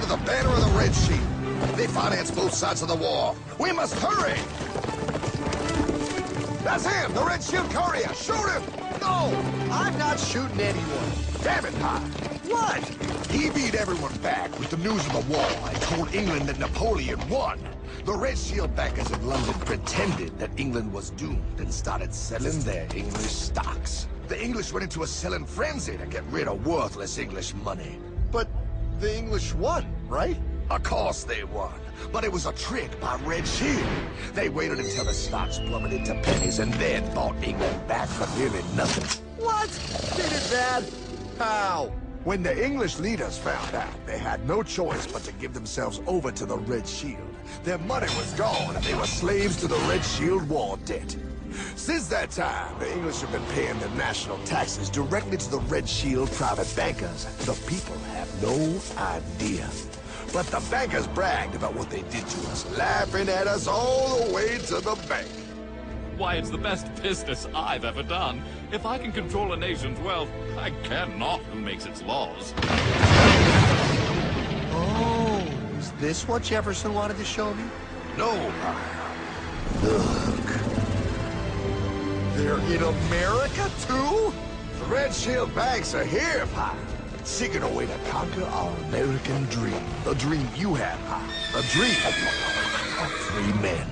under the banner of the Red Shield. They finance both sides of the war. We must hurry! That's him, the Red Shield courier! Shoot him! No! I'm not shooting anyone. Damn it, Pie! What? He beat everyone back with the news of the war and told England that Napoleon won. The Red Shield bankers in London pretended that England was doomed and started selling their English stocks. The English went into a selling frenzy to get rid of worthless English money. But the English won, right? Of course they won, but it was a trick by Red Shield. They waited until the stocks plummeted to pennies and then bought England back for nearly nothing. What? They did that? How? When the English leaders found out, they had no choice but to give themselves over to the Red Shield. Their money was gone, and they were slaves to the Red Shield war debt. Since that time, the English have been paying their national taxes directly to the Red Shield private bankers. The people have no idea. But the bankers bragged about what they did to us, laughing at us all the way to the bank. Why, it's the best business I've ever done. If I can control a nation's wealth, I care not who makes its laws. Oh, is this what Jefferson wanted to show me? No, look. They're in America, too? The Red Shield banks are here, Pie. Seeking a way to conquer our American dream. The dream you have, Pie. A dream of free men.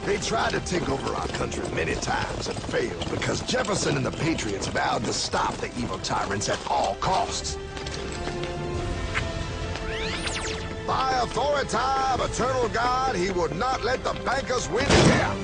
They tried to take over our country many times and failed because Jefferson and the Patriots vowed to stop the evil tyrants at all costs. By authority of eternal God, he would not let the bankers win here.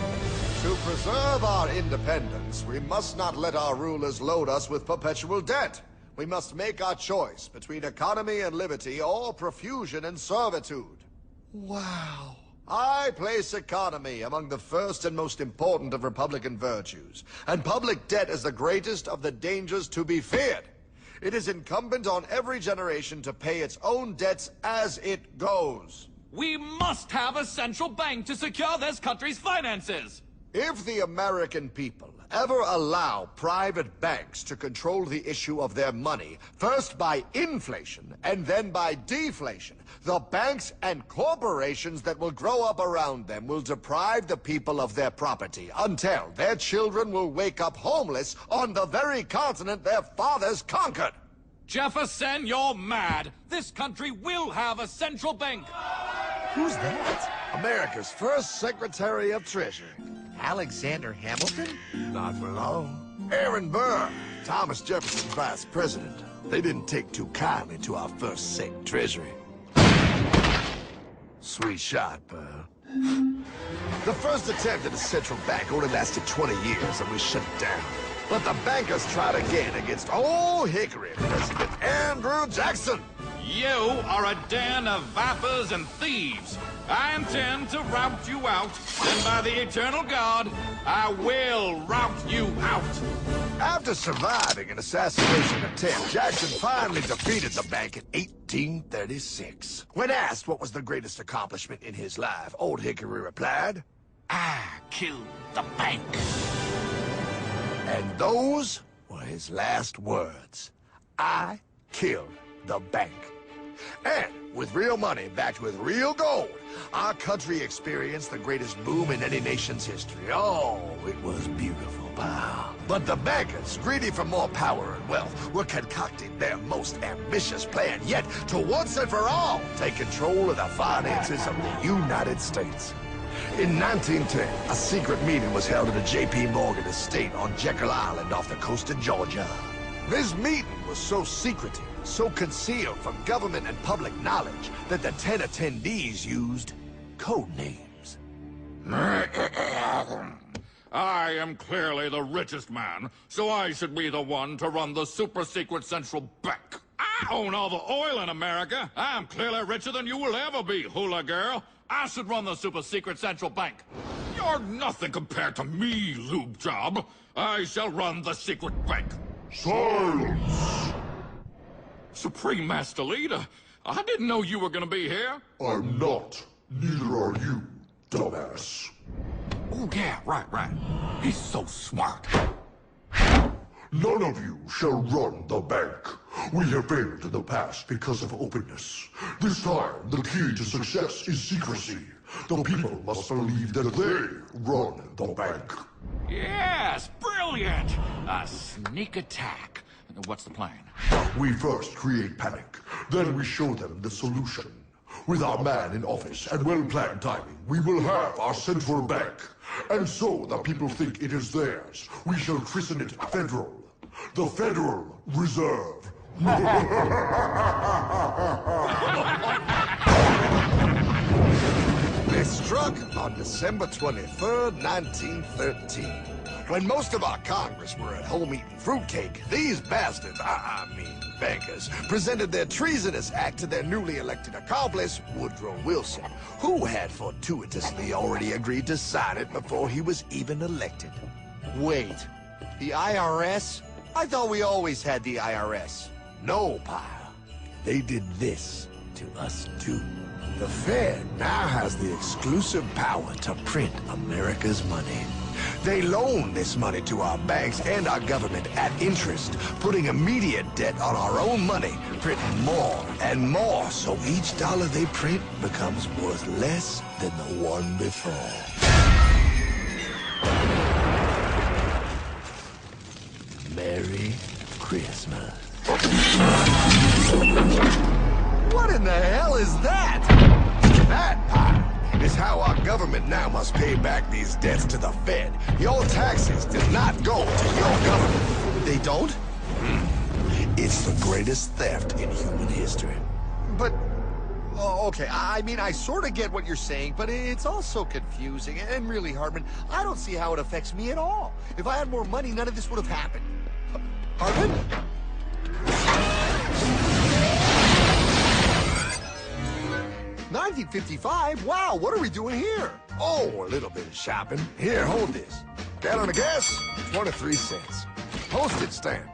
To preserve our independence, we must not let our rulers load us with perpetual debt. We must make our choice between economy and liberty or profusion and servitude. Wow. I place economy among the first and most important of Republican virtues, and public debt is the greatest of the dangers to be feared. It is incumbent on every generation to pay its own debts as it goes. We must have a central bank to secure this country's finances! If the American people ever allow private banks to control the issue of their money, first by inflation and then by deflation, the banks and corporations that will grow up around them will deprive the people of their property until their children will wake up homeless on the very continent their fathers conquered. Jefferson, you're mad! This country will have a central bank! Who's that? America's first Secretary of Treasury. Alexander Hamilton? Not for long. Aaron Burr, Thomas Jefferson's vice president. They didn't take too kindly to our first Sec Treasury. Sweet shot, Burr. The first attempt at a central bank only lasted 20 years and we shut it down. But the bankers tried again against Old Hickory President Andrew Jackson. You are a den of vipers and thieves. I intend to rout you out, and by the eternal God, I will rout you out. After surviving an assassination attempt, Jackson finally defeated the bank in 1836. When asked what was the greatest accomplishment in his life, Old Hickory replied, I killed the bank. And those were his last words. I killed the bank. And with real money backed with real gold, our country experienced the greatest boom in any nation's history. Oh, it was beautiful, pal. But the bankers, greedy for more power and wealth, were concocting their most ambitious plan yet to once and for all take control of the finances of the United States. In 1910, a secret meeting was held at a J.P. Morgan estate on Jekyll Island off the coast of Georgia. This meeting was so secretive, so concealed from government and public knowledge, that the 10 attendees used code names. I am clearly the richest man, so I should be the one to run the super-secret central bank. I own all the oil in America. I'm clearly richer than you will ever be, hula girl. I should run the super-secret central bank. You're nothing compared to me, lube job. I shall run the secret bank. Silence! Supreme Master Leader, I didn't know you were gonna be here. I'm not. Neither are you, dumbass. Oh, yeah, right. He's so smart. None of you shall run the bank. We have failed in the past because of openness. This time, the key to success is secrecy. The people must believe that they run the bank. Yes, brilliant! A sneak attack. What's the plan? We first create panic, then we show them the solution. With our man in office and well-planned timing, we will have our central bank. And so the people think it is theirs. We shall christen it Federal. The Federal Reserve. They struck on December 23rd, 1913. When most of our Congress were at home eating fruitcake, these bastards, I mean bankers, presented their treasonous act to their newly elected accomplice, Woodrow Wilson, who had fortuitously already agreed to sign it before he was even elected. Wait, the IRS? I thought we always had the IRS. No, pile. They did this to us too. The Fed now has the exclusive power to print America's money. They loan this money to our banks and our government at interest, putting immediate debt on our own money, printing more and more, so each dollar they print becomes worth less than the one before. Merry Christmas. What in the hell is that? That, pile, is how our government now must pay back these debts to the Fed. Your taxes did not go to your government. They don't? It's the greatest theft in human history. But, oh, okay, I mean, I sort of get what you're saying, but it's all so confusing. And really, Hartman, I don't see how it affects me at all. If I had more money, none of this would have happened. Hartman? 1955? Wow, what are we doing here? Oh, a little bit of shopping. Here, hold this. Gallon of gas, 23 cents. Postage stamp,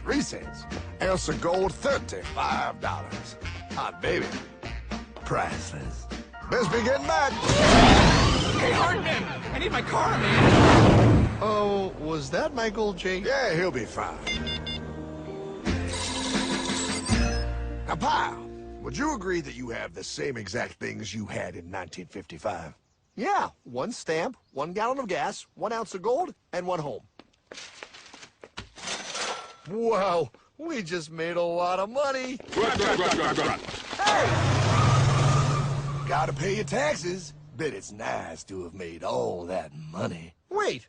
3 cents. Ounce of gold, $35. Hot baby. Priceless. Best be getting back. Hey, Hartman! I need my car, man! Oh, was that Michael J? Yeah, he'll be fine. Now, pile, would you agree that you have the same exact things you had in 1955? Yeah, 1 stamp, 1 gallon of gas, 1 ounce of gold, and 1 home. Wow, we just made a lot of money. Gotta pay your taxes. Bet it's nice to have made all that money. Wait,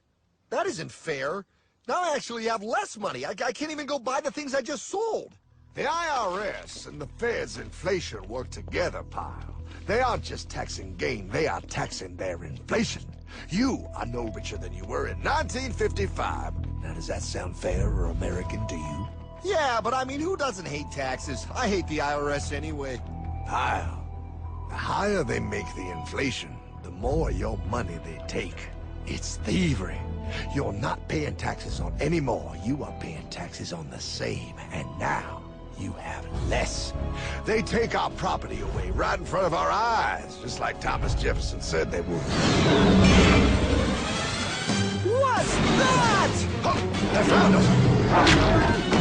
that isn't fair. Now I actually have less money. I can't even go buy the things I just sold. The IRS and the Fed's inflation work together, pile. They aren't just taxing gain, they are taxing their inflation. You are no richer than you were in 1955. Now, does that sound fair or American to you? Yeah, but I mean, who doesn't hate taxes? I hate the IRS anyway. Pile, the higher they make the inflation, the more your money they take. It's thievery. You're not paying taxes on any more. You are paying taxes on the same. And now, you have less. They take our property away right in front of our eyes, just like Thomas Jefferson said they would. What's that? Oh, they found us!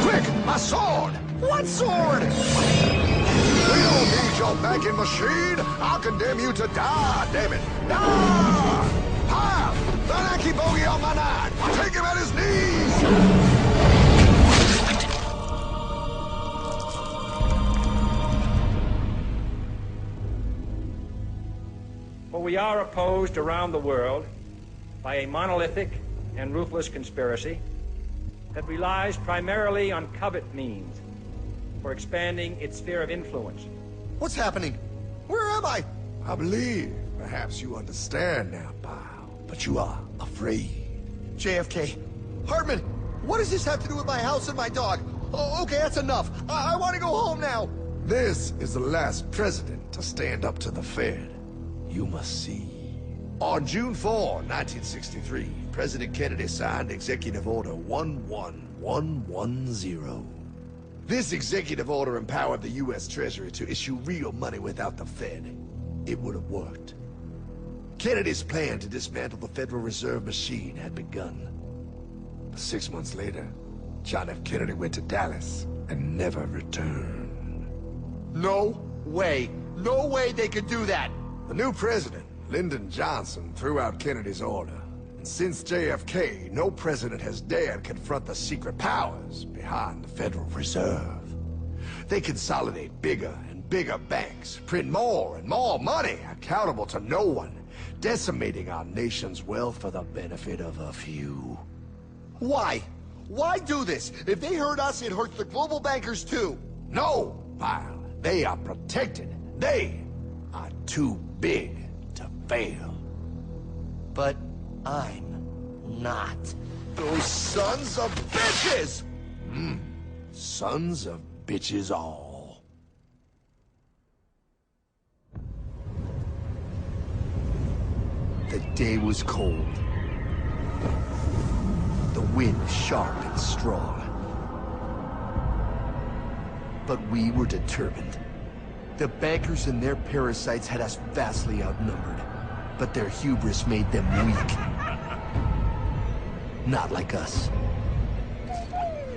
Quick, my sword! What sword? We don't need your banking machine! I'll condemn you to die, damn it! Die! Pile! The lanky bogey on my 9! Take him at his knees! For we are opposed around the world by a monolithic and ruthless conspiracy that relies primarily on covert means for expanding its sphere of influence. What's happening? Where am I? I believe perhaps you understand now, pal, but you are afraid. JFK. Hartman, what does this have to do with my house and my dog? Oh, okay, that's enough. I want to go home now. This is the last president to stand up to the Fed. You must see. On June 4, 1963, President Kennedy signed Executive Order 11110. This executive order empowered the U.S. Treasury to issue real money without the Fed. It would have worked. Kennedy's plan to dismantle the Federal Reserve machine had begun. But 6 months later, John F. Kennedy went to Dallas and never returned. No way. No way they could do that. The new president, Lyndon Johnson, threw out Kennedy's order. And since JFK, no president has dared confront the secret powers behind the Federal Reserve. They consolidate bigger and bigger banks, print more and more money, accountable to no one, decimating our nation's wealth for the benefit of a few. Why? Why do this? If they hurt us, it hurts the global bankers too. No, pal. They are protected. They are too big to fail. But I'm not. Those sons of bitches! Sons of bitches all. The day was cold. The wind sharp and strong. But we were determined. The bankers and their parasites had us vastly outnumbered, but their hubris made them weak. Not like us.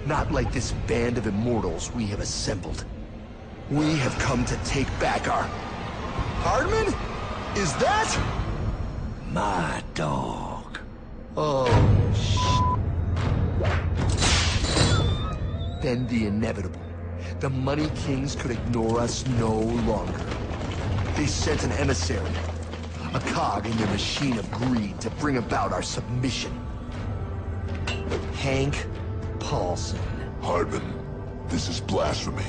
Not like this band of immortals we have assembled. We have come to take back our... Hardman? Is that... My dog. Oh, Then the inevitable. The Money Kings could ignore us no longer. They sent an emissary, a cog in their machine of greed to bring about our submission. Hank Paulson. Hardman, this is blasphemy.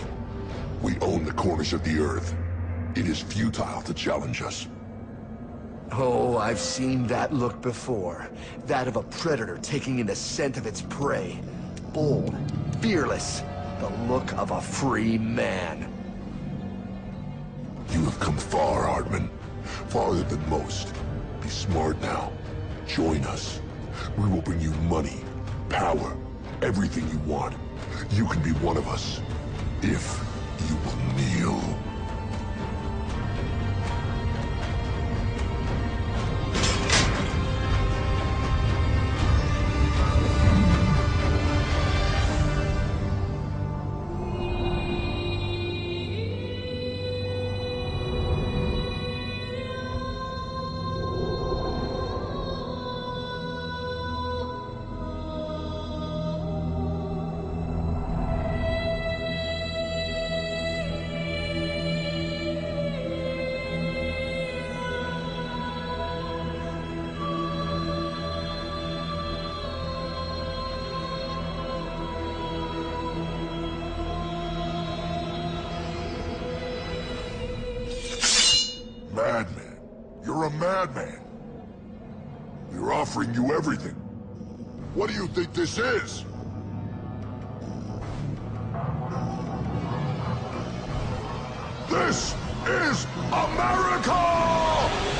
We own the corners of the earth. It is futile to challenge us. Oh, I've seen that look before. That of a predator taking in the scent of its prey. Bold, fearless, the look of a free man. You have come far, Hardman. Farther than most. Be smart now. Join us. We will bring you money, power, everything you want. You can be one of us, if you will kneel. Madman. You're a madman. We're offering you everything. What do you think this is? This is America!